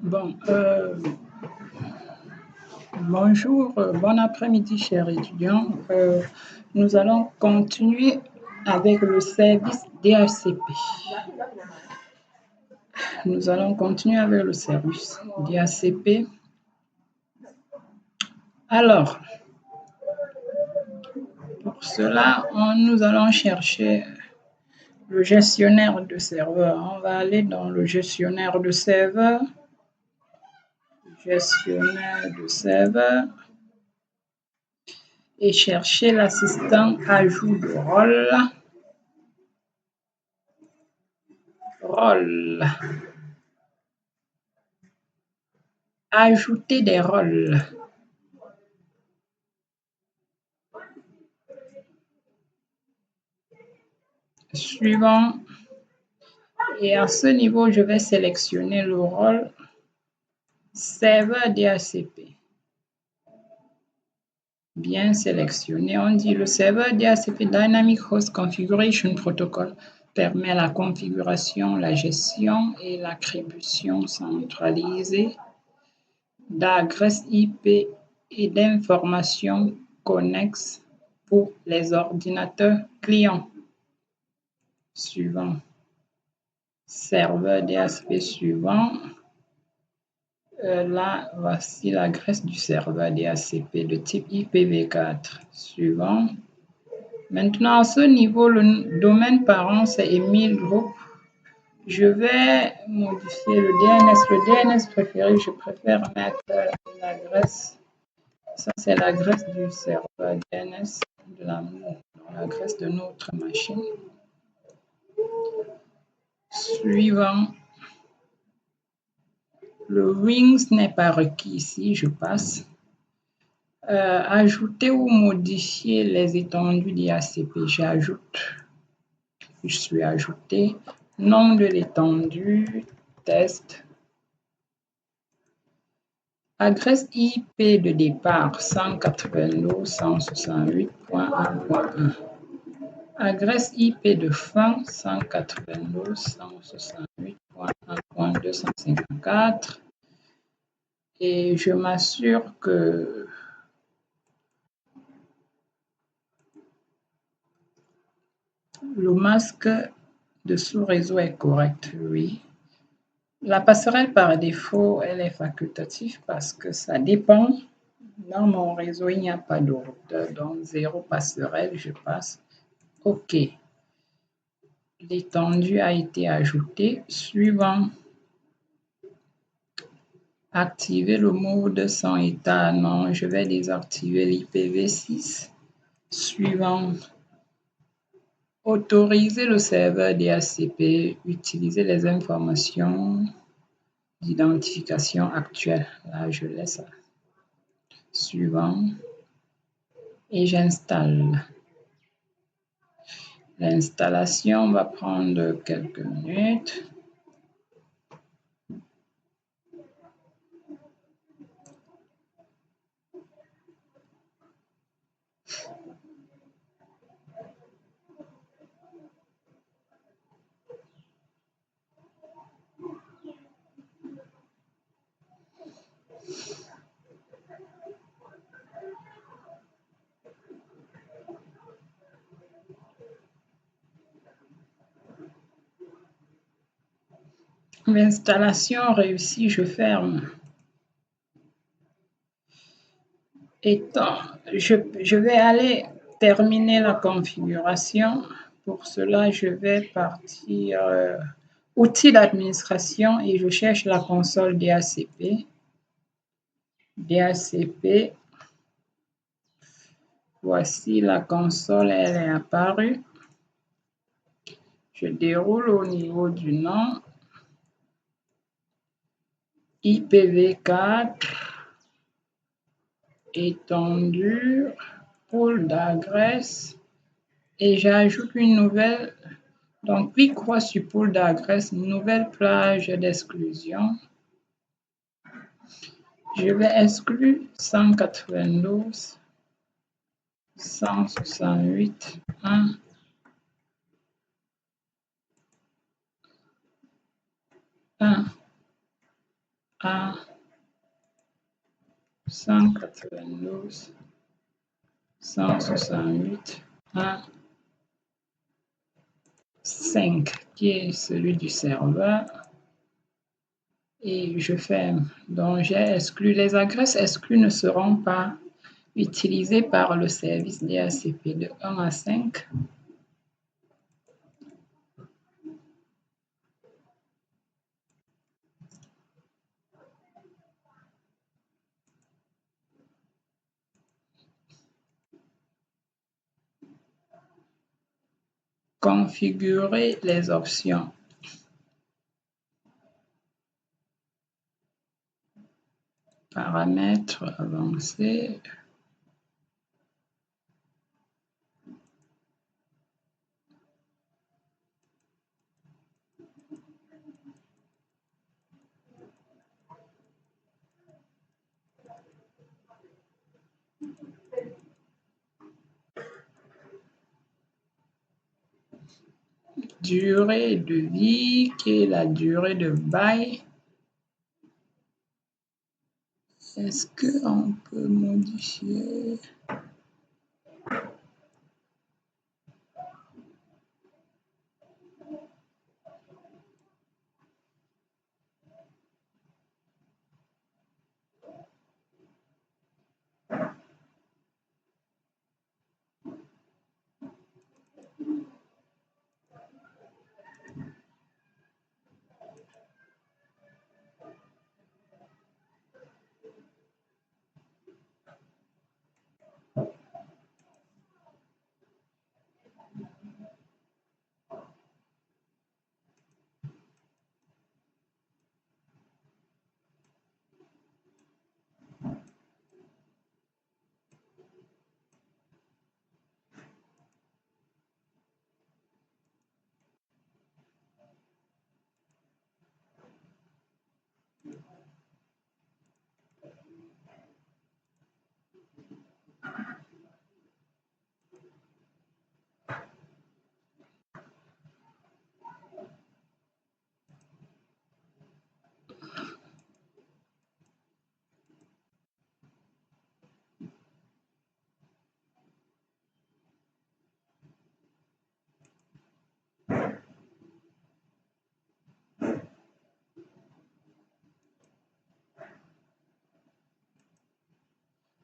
Bon, bonjour, bon après-midi, chers étudiants. Nous allons continuer avec le service DHCP. Nous allons continuer avec le service DHCP. Alors, pour cela, nous allons chercher le gestionnaire de serveur. On va aller dans le gestionnaire de serveur. Gestionnaire de serveur. Et chercher l'assistant ajout de rôle. Rôle. Ajouter des rôles. Suivant. Et à ce niveau, je vais sélectionner le rôle serveur DHCP. Bien sélectionné. On dit le serveur DHCP Dynamic Host Configuration Protocol permet la configuration, la gestion et l'attribution centralisée d'adresses IP et d'informations connexes pour les ordinateurs clients. Suivant. Serveur DHCP suivant. Là, voici l'adresse du serveur DHCP de type IPv4. Suivant. Maintenant, à ce niveau, le domaine parent, c'est Emile Group. Je vais modifier le DNS. Le DNS préféré, je préfère mettre l'adresse. Ça, c'est l'adresse du serveur DNS, l'adresse de notre machine. Suivant. Le Wings n'est pas requis ici, je passe. Ajouter ou modifier les étendues DHCP. J'ajoute. Je suis ajouté. Nom de l'étendue, test. Adresse IP de départ 192.168.1.1. Adresse IP de fin 192.168.1.254. Et je m'assure que le masque de sous-réseau est correct, oui. La passerelle par défaut, elle est facultative parce que ça dépend. Dans mon réseau, il n'y a pas de routeur, donc 0 passerelle, je passe. OK. L'étendue a été ajoutée. Suivant. Activer le mode sans état. Non, je vais désactiver l'IPv6. Suivant. Autoriser le serveur DHCP, utiliser les informations d'identification actuelles. Là, je laisse ça. Suivant. Et j'installe. L'installation va prendre quelques minutes. L'installation réussie, je ferme. Je vais aller terminer la configuration. Pour cela, je vais partir outils d'administration et je cherche la console DHCP. DHCP. Voici la console, elle est apparue. Je déroule au niveau du nom. IPv4. Étendue, pool d'adresse et j'ajoute une nouvelle. Donc, clic droit sur pool d'adresse, nouvelle plage d'exclusion. Je vais exclure 192, 168, 1. A 192 168 1 5 qui est celui du serveur et je ferme. Donc j'ai exclu. Les adresses exclues ne seront pas utilisées par le service DHCP de 1 à 5. Configurer les options. Paramètres avancés. Durée de vie, qui est la durée de bail. Est-ce qu'on peut modifier?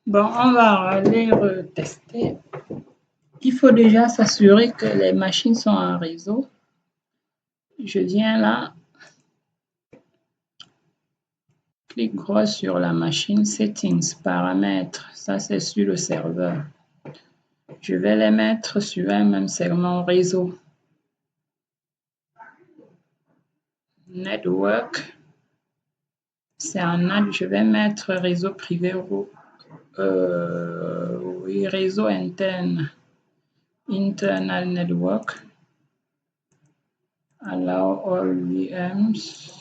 Bon, on va aller retester. Il faut déjà s'assurer que les machines sont en réseau. Je viens là, clique droit sur la machine, Settings, Paramètres, ça c'est sur le serveur. Je vais les mettre sur un même segment réseau. Network, c'est en NAT, je vais mettre réseau privé, oui, réseau interne, internal network, allow all VMs.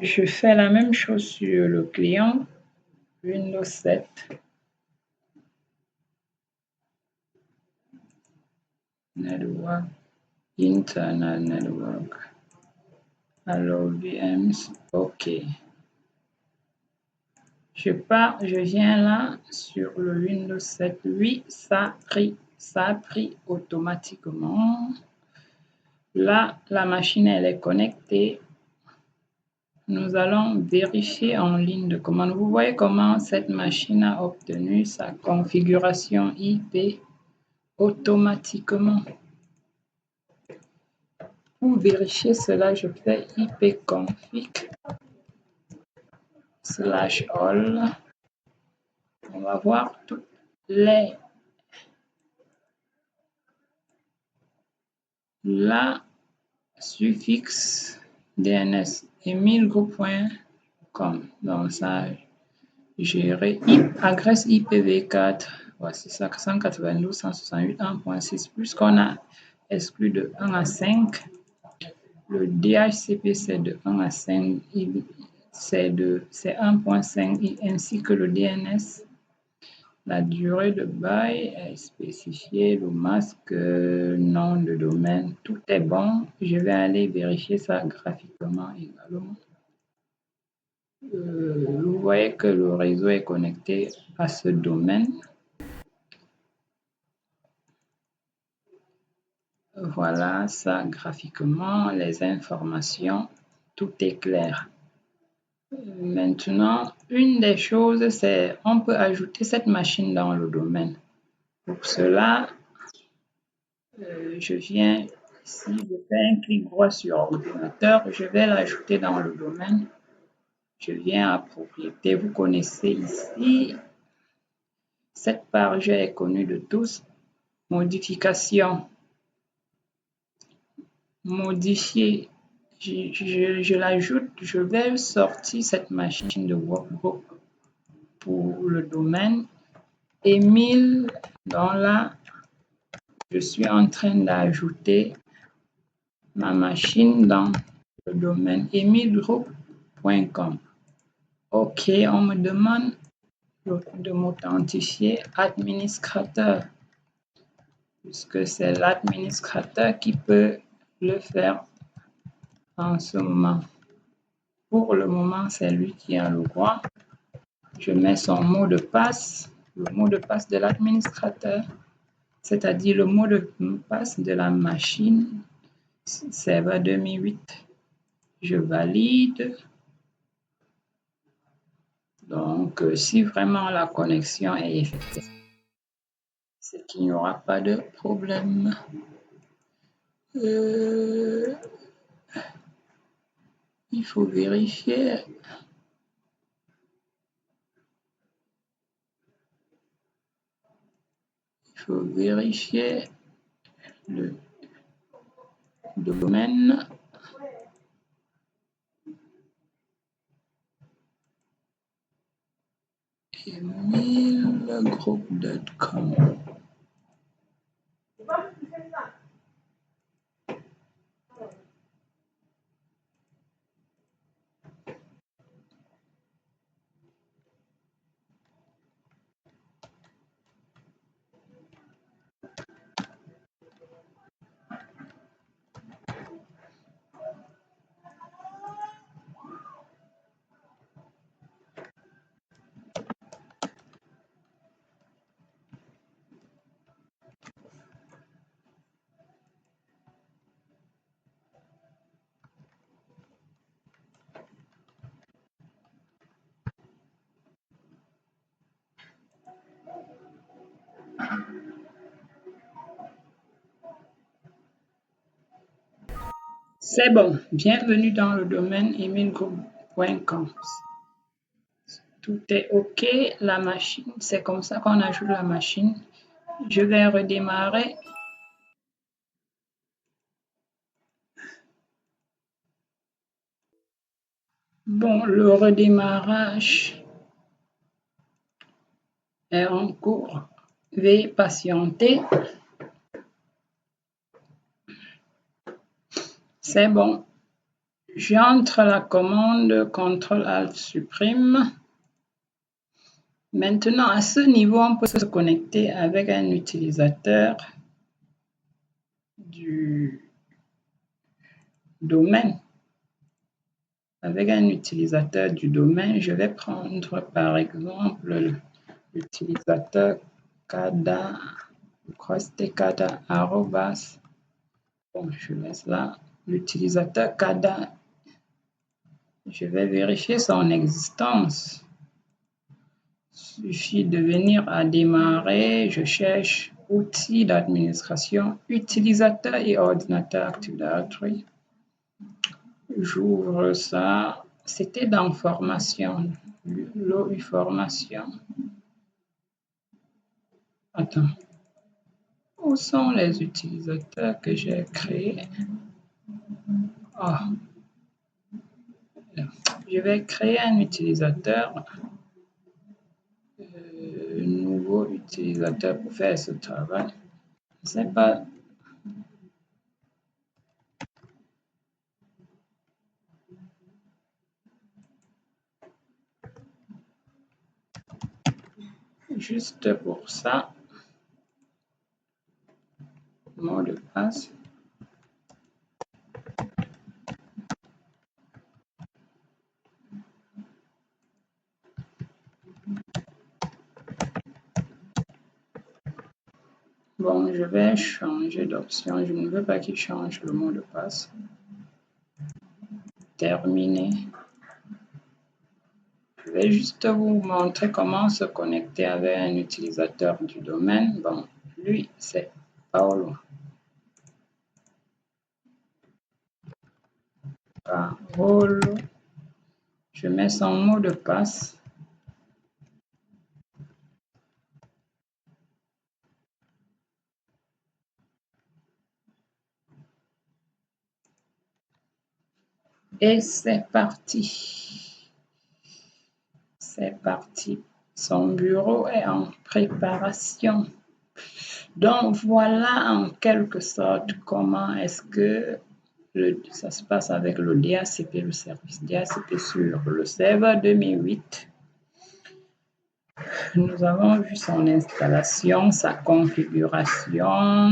Je fais la même chose sur le client, Windows 7. Network, internal network, allow VMs, OK. Je viens là sur le Windows 7. Oui, ça a pris automatiquement. Là, la machine, elle est connectée. Nous allons vérifier en ligne de commande. Vous voyez comment cette machine a obtenu sa configuration IP automatiquement. Pour vérifier cela, je fais ipconfig/all. On va voir toutes les... La suffixe DNS emile-group.com. Donc ça, gérer adresse IPv4. Voici ça, 192.168.1.6. Puisqu'on a exclu de 1 à 5, le DHCP c'est de 1 à 5, c'est 1.5 ainsi que le DNS. La durée de bail est spécifiée, le masque, nom de domaine, tout est bon. Je vais aller vérifier ça graphiquement également. Vous voyez que le réseau est connecté à ce domaine. Voilà ça graphiquement, les informations, tout est clair. Maintenant, une des choses, c'est on peut ajouter cette machine dans le domaine. Pour cela, je viens ici, je fais un clic droit sur ordinateur, je vais l'ajouter dans le domaine. Je viens à propriété, vous connaissez ici, cette page est connue de tous. Modification, modifier, je l'ajoute, je vais sortir cette machine de workbook pour le domaine. Émile, dans là, je suis en train d'ajouter ma machine dans le domaine emilgroup.com. OK, on me demande de m'authentifier administrateur, puisque c'est l'administrateur qui peut le faire en ce moment. Pour le moment, c'est lui qui a le droit. Je mets son mot de passe, le mot de passe de l'administrateur, c'est-à-dire le mot de passe de la machine serveur 2008. Je valide. Donc, si vraiment la connexion est effective, c'est qu'il n'y aura pas de problème. Il faut vérifier. Il faut vérifier le domaine. emilgroup.com. C'est bon. Bienvenue dans le domaine emilgroup.com. Tout est OK. La machine, c'est comme ça qu'on ajoute la machine. Je vais redémarrer. Bon, le redémarrage est en cours. Veuillez patienter. C'est bon. J'entre la commande CTRL-ALT supprime. Maintenant, à ce niveau, on peut se connecter avec un utilisateur du domaine. Avec un utilisateur du domaine, je vais prendre par exemple l'utilisateur kada, kada arrobas. Bon, je laisse là. L'utilisateur kada, je vais vérifier son existence. Il suffit de venir à démarrer, je cherche outils d'administration, utilisateur et ordinateur Active Directory. J'ouvre ça. C'était dans formation. L'OU formation. Attends. Où sont les utilisateurs que j'ai créés? Oh. Je vais créer un utilisateur. Nouveau utilisateur pour faire ce travail. Je ne sais pas. Juste pour ça. Mot de passe. Bon, je vais changer d'option. Je ne veux pas qu'il change le mot de passe. Terminé. Je vais juste vous montrer comment se connecter avec un utilisateur du domaine. Bon, lui, c'est Paolo. Paolo. Je mets son mot de passe. Et c'est parti. C'est parti. Son bureau est en préparation. Donc voilà en quelque sorte comment est-ce que ça se passe avec le DHCP, le service DHCP sur le serveur 2008. Nous avons vu son installation, sa configuration.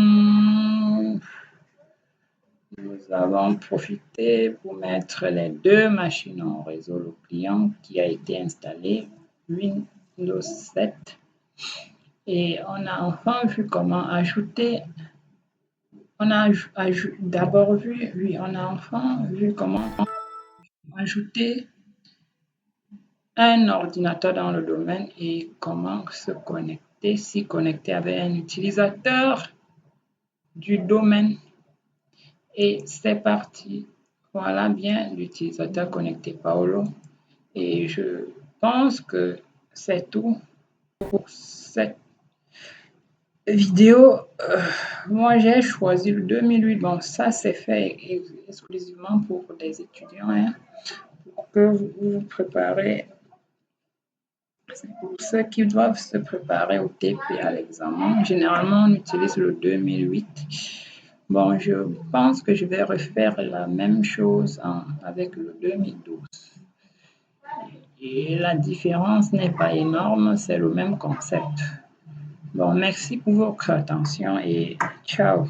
Nous avons profité pour mettre les deux machines en réseau, le client qui a été installé, Windows 7. Et on a enfin vu comment ajouter. On a d'abord vu, oui, on a enfin vu comment ajouter un ordinateur dans le domaine et comment se connecter, s'y connecter avec un utilisateur du domaine. Et c'est parti. Voilà bien l'utilisateur connecté Paolo. Et je pense que c'est tout pour cette vidéo. Moi, j'ai choisi le 2008. Bon, ça, c'est fait exclusivement pour des étudiants, hein, pour que vous vous préparez. C'est pour ceux qui doivent se préparer au TP à l'examen. Généralement, on utilise le 2008. Bon, je pense que je vais refaire la même chose avec le 2012. Et la différence n'est pas énorme, c'est le même concept. Bon, merci pour votre attention et ciao.